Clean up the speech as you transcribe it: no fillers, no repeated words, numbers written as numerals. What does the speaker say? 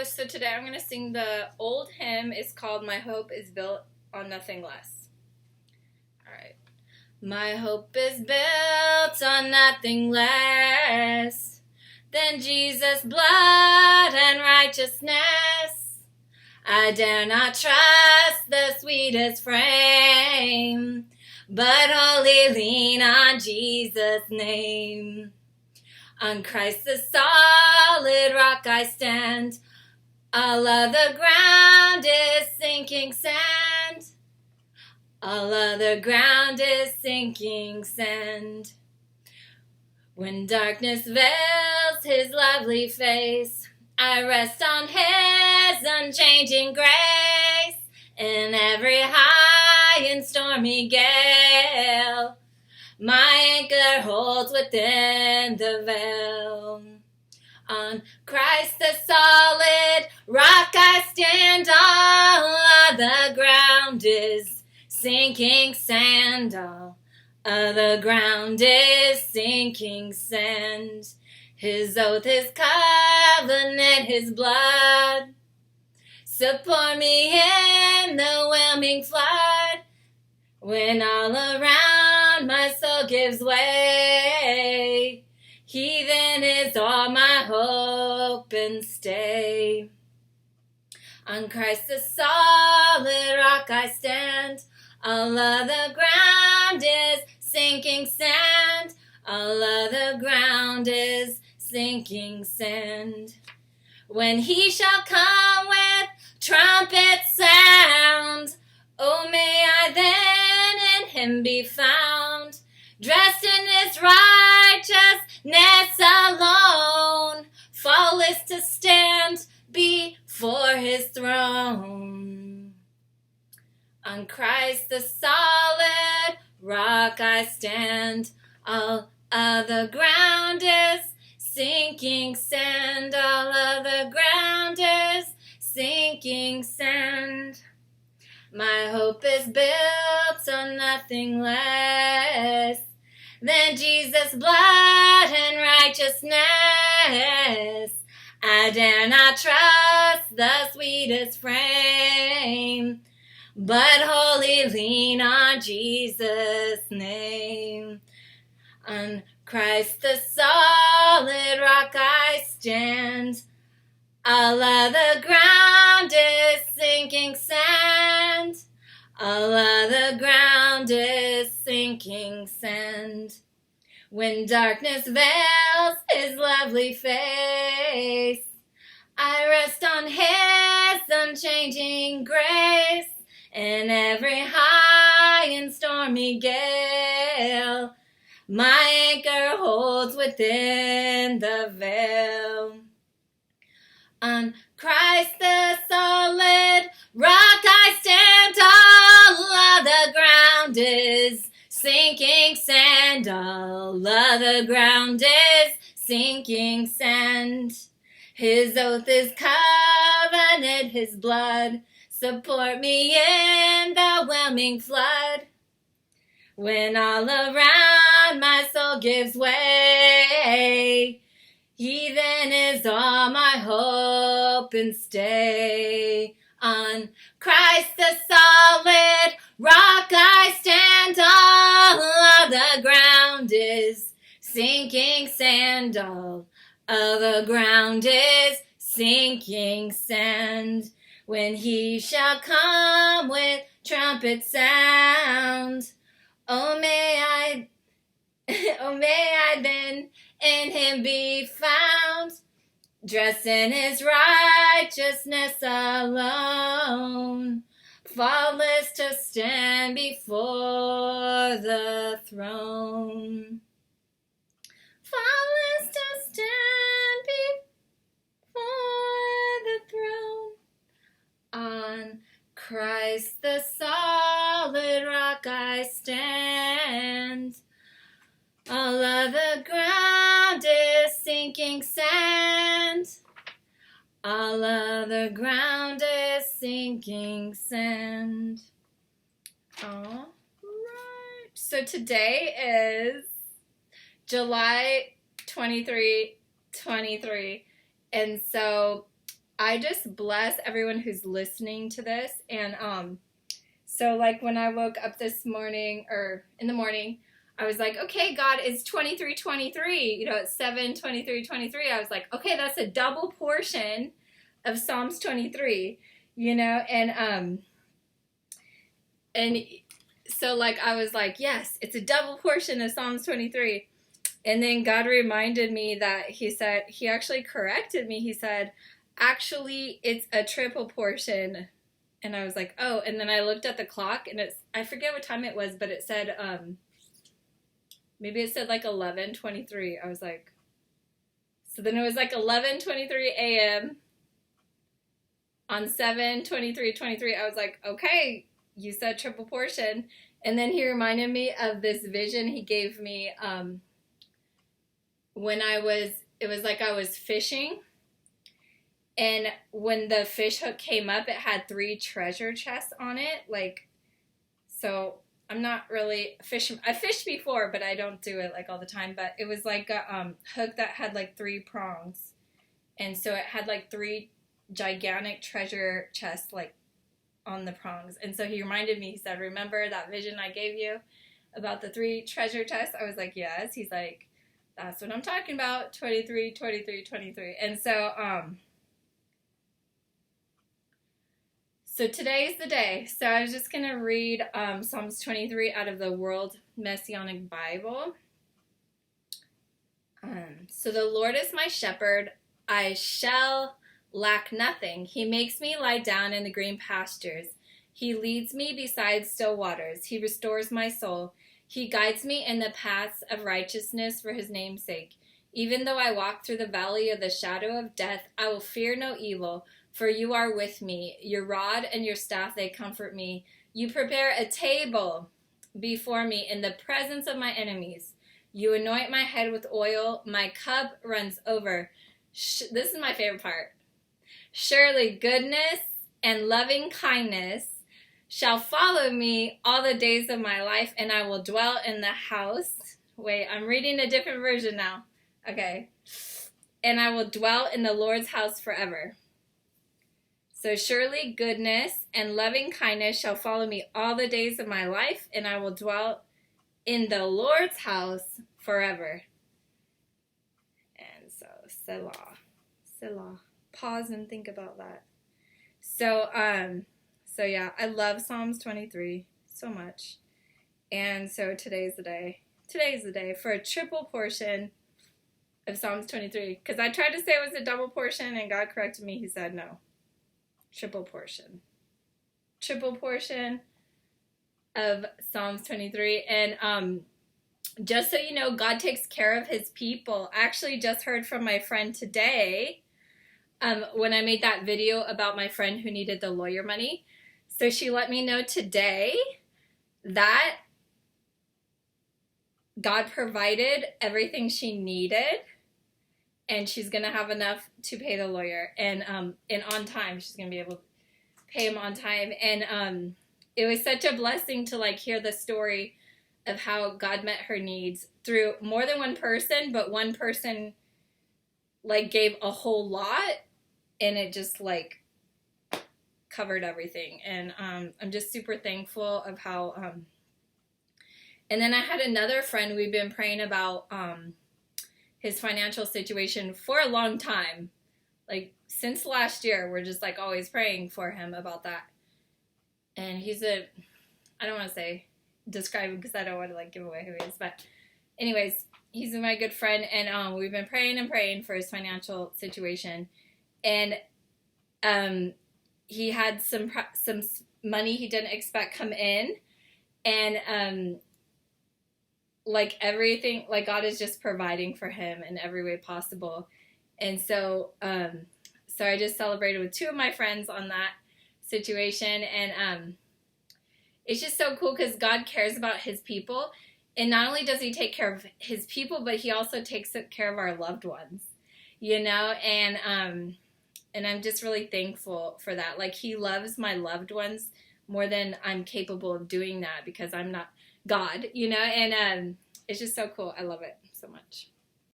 So today I'm going to sing the old hymn. It's called My Hope is Built on Nothing Less. All right. My hope is built on nothing less than Jesus' blood and righteousness. I dare not trust the sweetest frame, but wholly lean on Jesus' name. On Christ the solid rock I stand. All other ground is sinking sand. All other ground is sinking sand. When darkness veils his lovely face, I rest on his unchanging grace. In every high and stormy gale, my anchor holds within the veil. On Christ the solid rock I stand. All other ground is sinking sand. All other ground is sinking sand. His oath, his covenant, his blood support me in the whelming flood. When all around my soul gives way, he then is all my hope and stay. On Christ the solid rock I stand. All other ground is sinking sand. All other ground is sinking sand. When he shall come with trumpet sound, oh, may I then in him be found, dressed in his righteousness alone, faultless to stand before his throne. On Christ the solid rock I stand. All other ground is sinking sand. All other ground is sinking sand. My hope is built on nothing less than Jesus' blood and righteousness. I dare not trust the sweetest frame, but wholly lean on Jesus' name. On Christ the solid rock I stand. All other ground is sinking sand. All other ground is sinking sand. When darkness veils his lovely face, I rest on his unchanging grace. In every high and stormy gale, my anchor holds within the veil. On Christ the solid rock I stand. All other ground is sinking sand. All other ground is sinking sand. His oath, his covenant, his blood support me in the whelming flood. When all around my soul gives way, he then is all my hope and stay. On Christ the solid rock I stand. All other ground is sinking sand. All other ground is sinking sand. When he shall come with trumpet sound, oh may I then in him be found, dressed in his righteousness alone, faultless to stand before the throne. Faultless to stand before the throne. On Christ the solid rock I stand. All other ground is sinking sand. All other ground is sinking sand. All right. So today is July 23, 23. And so I just bless everyone who's listening to this. And so like when I woke up this morning or in the morning, I was like, okay, God, it's 23:23. You know, it's 7:23:23. I was like, okay, that's a double portion of Psalms 23. You know, and so like I was like, yes, it's a double portion of Psalms 23. And then God reminded me that he actually corrected me. He said, actually, it's a triple portion. And I was like, oh. And then I looked at the clock, and I forget what time it was, but it said, maybe it said like 11:23. I was like, so then it was like 11:23 a.m. on 7:23:23. I was like, okay, you said triple portion. And then he reminded me of this vision he gave me, when it was like I was fishing, and when the fish hook came up, it had 3 treasure chests on it. Like, so I'm not really I fished before, but I don't do it like all the time. But it was like a hook that had like 3 prongs, and so it had like 3 gigantic treasure chests like on the prongs. And so he reminded me. He said, "Remember that vision I gave you about the 3 treasure chests?" I was like, "Yes." He's like, "That's what I'm talking about, 23:23:23." And so today's the day. So I was just going to read Psalms 23 out of the World Messianic Bible. So the Lord is my shepherd, I shall lack nothing. He makes me lie down in the green pastures. He leads me beside still waters. He restores my soul. He guides me in the paths of righteousness for his name's sake. Even though I walk through the valley of the shadow of death, I will fear no evil, for you are with me. Your rod and your staff, they comfort me. You prepare a table before me in the presence of my enemies. You anoint my head with oil. My cup runs over. This is my favorite part. Surely goodness and loving kindness shall follow me all the days of my life, and I will dwell in the house. Wait, I'm reading a different version now. Okay. And I will dwell in the Lord's house forever. So surely goodness and loving kindness shall follow me all the days of my life, and I will dwell in the Lord's house forever. And so, Selah. Selah. Pause and think about that. So yeah, I love Psalms 23 so much. And so today's the day. Today's the day for a triple portion of Psalms 23. Because I tried to say it was a double portion, and God corrected me. He said no. Triple portion. Triple portion of Psalms 23. And just so you know, God takes care of his people. I actually just heard from my friend today, when I made that video about my friend who needed the lawyer money. So she let me know today that God provided everything she needed, and she's going to have enough to pay the lawyer. And on time, she's going to be able to pay him on time. And it was such a blessing to like hear the story of how God met her needs through more than one person, but one person like gave a whole lot, and it just like covered everything. And I'm just super thankful of how and then I had another friend. We've been praying about his financial situation for a long time. Like since last year, we're just like always praying for him about that. And I don't want to say describe him because I don't want to like give away who he is, but anyways, he's my good friend, and we've been praying and praying for his financial situation. And he had some money he didn't expect come in, and like everything, like God is just providing for him in every way possible. And so so I just celebrated with 2 of my friends on that situation, and it's just so cool because God cares about his people, and not only does he take care of his people, but he also takes care of our loved ones, you know. And I'm just really thankful for that. Like, he loves my loved ones more than I'm capable of doing that because I'm not God, you know. And it's just so cool. I love it so much.